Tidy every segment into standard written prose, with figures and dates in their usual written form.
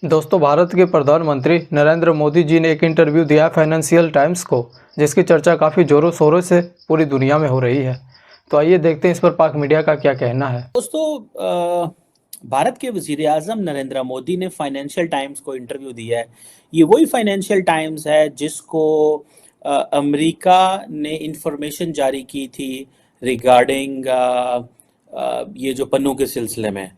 दोस्तों, भारत के प्रधानमंत्री नरेंद्र मोदी जी ने एक इंटरव्यू दिया फाइनेंशियल टाइम्स को, जिसकी चर्चा काफ़ी ज़ोरों शोरों से पूरी दुनिया में हो रही है। तो आइए देखते हैं इस पर पाक मीडिया का क्या कहना है। दोस्तों, भारत के वज़ीर आज़म नरेंद्र मोदी ने फाइनेंशियल टाइम्स को इंटरव्यू दिया है। ये वही फाइनेंशियल टाइम्स है जिसको अमेरिका ने इंफॉर्मेशन जारी की थी रिगार्डिंग ये जो पन्नों के सिलसिले में।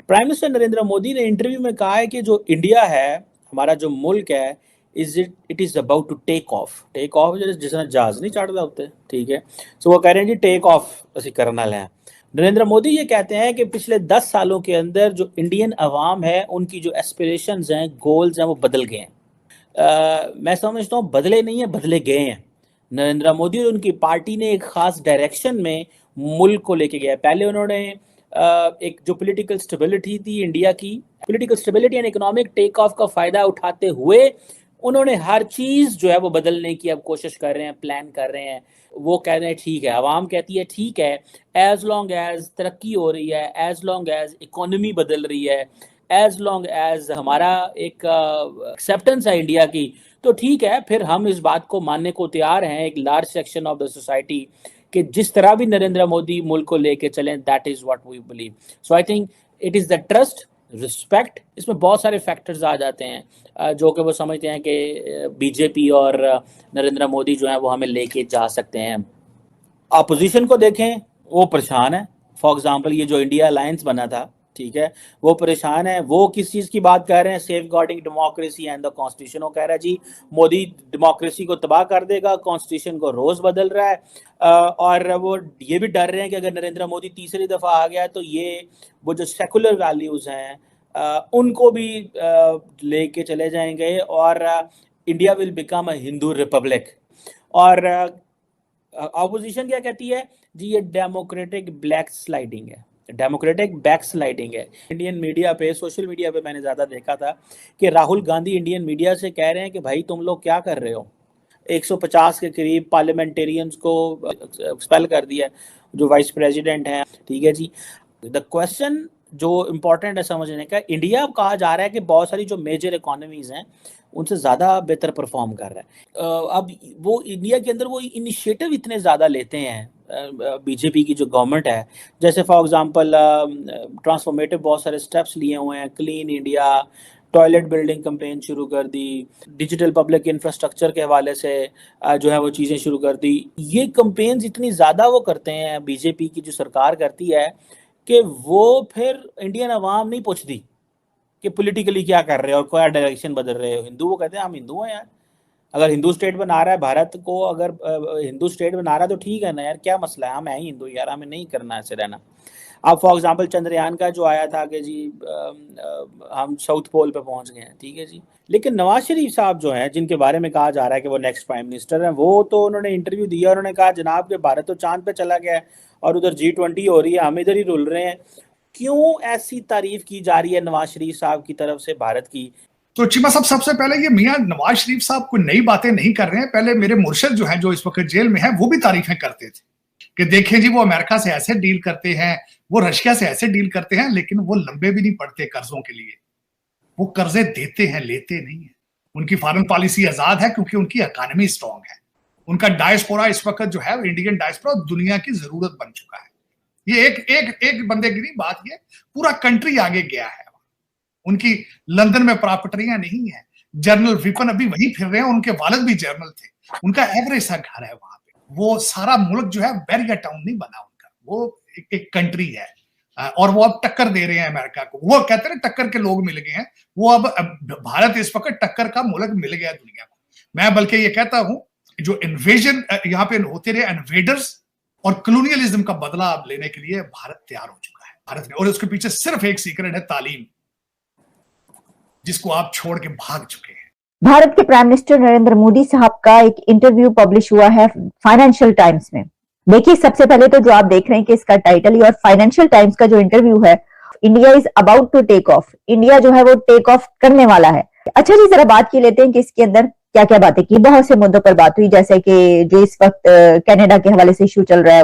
प्राइम मिनिस्टर नरेंद्र मोदी ने इंटरव्यू में कहा है कि जो इंडिया है, हमारा जो मुल्क है, it is about to take off जिस तरह जहाज नहीं चढ़ रहे होते, ठीक है। सो वो कह रहे हैं जी टेक ऑफ असी करना लें। नरेंद्र मोदी ये कहते हैं कि पिछले 10 सालों के अंदर जो इंडियन अवाम है, उनकी जो एस्पिरेशंस हैं, गोल्स हैं, वो बदल गए हैं। मैं समझता हूँ बदले नहीं है, बदले गए हैं। नरेंद्र मोदी और उनकी पार्टी ने एक ख़ास डायरेक्शन में मुल्क को लेके गया। पहले उन्होंने एक जो पॉलिटिकल स्टेबिलिटी थी इंडिया की, political stability and economic take off का फ़ायदा उठाते हुए उन्होंने हर चीज़ जो है वो बदलने की अब कोशिश कर रहे हैं, प्लान कर रहे हैं। वो कह रहे हैं ठीक है, आवाम कहती है ठीक है, एज लॉन्ग एज तरक्की हो रही है, एज लॉन्ग एज इकोनॉमी बदल रही है, एज लॉन्ग एज हमारा एक एक्सेप्टेंस है इंडिया की, तो ठीक है, फिर हम इस बात को मानने को तैयार हैं, एक large section of the society, कि जिस तरह भी नरेंद्र मोदी मुल्क को लेके चलें, that is what we believe. So I think it is the trust, respect, इसमें बहुत सारे फैक्टर्स आ जाते हैं जो कि वो समझते हैं कि बीजेपी और नरेंद्र मोदी जो है वो हमें लेके जा सकते हैं। अपोजिशन को देखें, वो परेशान है। फॉर एग्जांपल ये जो इंडिया अलायंस बना था, ठीक है, वो परेशान है। वो किस चीज़ की बात कर रहे हैं? Safeguarding democracy and the constitution. वो कह रहा है जी मोदी डेमोक्रेसी को तबाह कर देगा, कॉन्स्टिट्यूशन को रोज़ बदल रहा है। और वो ये भी डर रहे हैं कि अगर नरेंद्र मोदी तीसरी दफ़ा आ गया तो ये वो जो सेकुलर वैल्यूज़ हैं उनको भी लेके चले जाएंगे और India will become a Hindu Republic. और ऑपोजिशन क्या कहती है जी? ये डेमोक्रेटिक ब्लैक स्लाइडिंग है, डेमोक्रेटिक बैक स्लाइडिंग है। इंडियन मीडिया पे, सोशल मीडिया पे मैंने ज़्यादा देखा था कि राहुल गांधी इंडियन मीडिया से कह रहे हैं कि भाई तुम लोग क्या कर रहे हो? 150 के करीब पार्लियामेंटेरियंस को एक्सपेल कर दिया, जो वाइस प्रेसिडेंट हैं, ठीक है जी। द क्वेश्चन जो इम्पोर्टेंट है समझने का, इंडिया कहा जा रहा है कि बहुत सारी जो मेजर इकोनॉमीज़ हैं उनसे ज़्यादा बेहतर परफॉर्म कर रहा है। अब वो इंडिया के अंदर वो इनिशिएटिव इतने ज़्यादा लेते हैं बीजेपी की जो गवर्नमेंट है, जैसे फॉर एग्जांपल ट्रांसफॉर्मेटिव बहुत सारे स्टेप्स लिए हुए हैं, clean India, toilet building campaign शुरू कर दी, डिजिटल पब्लिक इंफ्रास्ट्रक्चर के हवाले से जो है वो चीज़ें शुरू कर दी। ये कैंपेन्स इतनी ज़्यादा वो करते हैं, बीजेपी की जो सरकार करती है, कि वो फिर इंडियन अवाम नहीं पूछती कि पॉलिटिकली क्या कर रहे हो और क्या डायरेक्शन बदल रहे हो। हिंदू वो कहते हैं हम हिंदू हैं यार, अगर हिंदू स्टेट बना रहा है भारत को, अगर हिंदू स्टेट बना रहा है तो ठीक है ना यार, क्या मसला है? हम हैं ही हिंदू यार, हमें नहीं करना ऐसे रहना। अब फॉर एग्जांपल चंद्रयान का जो आया था कि जी हम साउथ पोल पे पहुंच गए हैं, ठीक है जी। लेकिन नवाज शरीफ साहब जो हैं, जिनके बारे में कहा जा रहा है कि वो नेक्स्ट प्राइम मिनिस्टर हैं, वो तो उन्होंने इंटरव्यू दिया, उन्होंने कहा जनाब कि भारत तो चांद पे चला गया है और उधर G20 हो रही है, हम इधर ही रुल रहे हैं। क्यों ऐसी तारीफ की जा रही है नवाज शरीफ साहब की तरफ से भारत की? तो चीमा साहब, सबसे पहले ये मियां नवाज शरीफ साहब कोई नई बातें नहीं कर रहे हैं। पहले मेरे मुर्शिद जो है, जो इस वक्त जेल में है, वो भी तारीफें करते थे कि देखें जी वो अमेरिका से ऐसे डील करते हैं, वो रशिया से ऐसे डील करते हैं, लेकिन वो लंबे भी नहीं पड़ते कर्जों के लिए। वो कर्जे देते हैं, लेते नहीं है। उनकी फॉरेन पॉलिसी आजाद है क्योंकि उनकी इकोनॉमी स्ट्रांग है। उनका डायस्पोरा इस वक्त जो है, इंडियन डायस्पोरा दुनिया की जरूरत बन चुका है। ये एक बंदे की नहीं बात, ये पूरा कंट्री आगे गया है। उनकी लंदन में प्रॉपर्टियां नहीं है। जनरल विपिन अभी वहीं फिर रहे हैं, उनके वालिद भी जनरल थे, उनका एवरेज सा घर है वहां पे। वो सारा मुल्क जो है बैरियर टाउन नहीं बना उनका, वो एक कंट्री है। और वो अब टक्कर दे रहे हैं अमेरिका को। वो कहते हैं टक्कर के लोग मिल गए हैं, वो अब भारत इस वक्त टक्कर का मुल्क मिल गया दुनिया को। मैं बल्कि ये कहता हूं जो इन्वेजन यहाँ पे होते रहे, इन्वेडर्स और कॉलोनियलिज्म का बदला अब लेने के लिए भारत तैयार हो चुका है, भारत ने। और उसके पीछे सिर्फ एक सीक्रेट है, तालीम, जिसको आप छोड़ के भाग चुके हैं। भारत के प्राइम मिनिस्टर नरेंद्र मोदी साहब का एक इंटरव्यू पब्लिश हुआ है फाइनेंशियल टाइम्स में। देखिए, सबसे पहले तो जो आप देख रहे हैं कि इसका टाइटल ही, और फाइनेंशियल टाइम्स का जो इंटरव्यू है, India is about to take off, India जो है वो टेक ऑफ करने वाला है। अच्छा जी, जरा बात की लेते हैं कि इसके अंदर क्या क्या बातें की। बहुत से मुद्दों पर बात हुई, जैसे कि जो इस वक्त कनाडा के हवाले से इशू चल रहा है,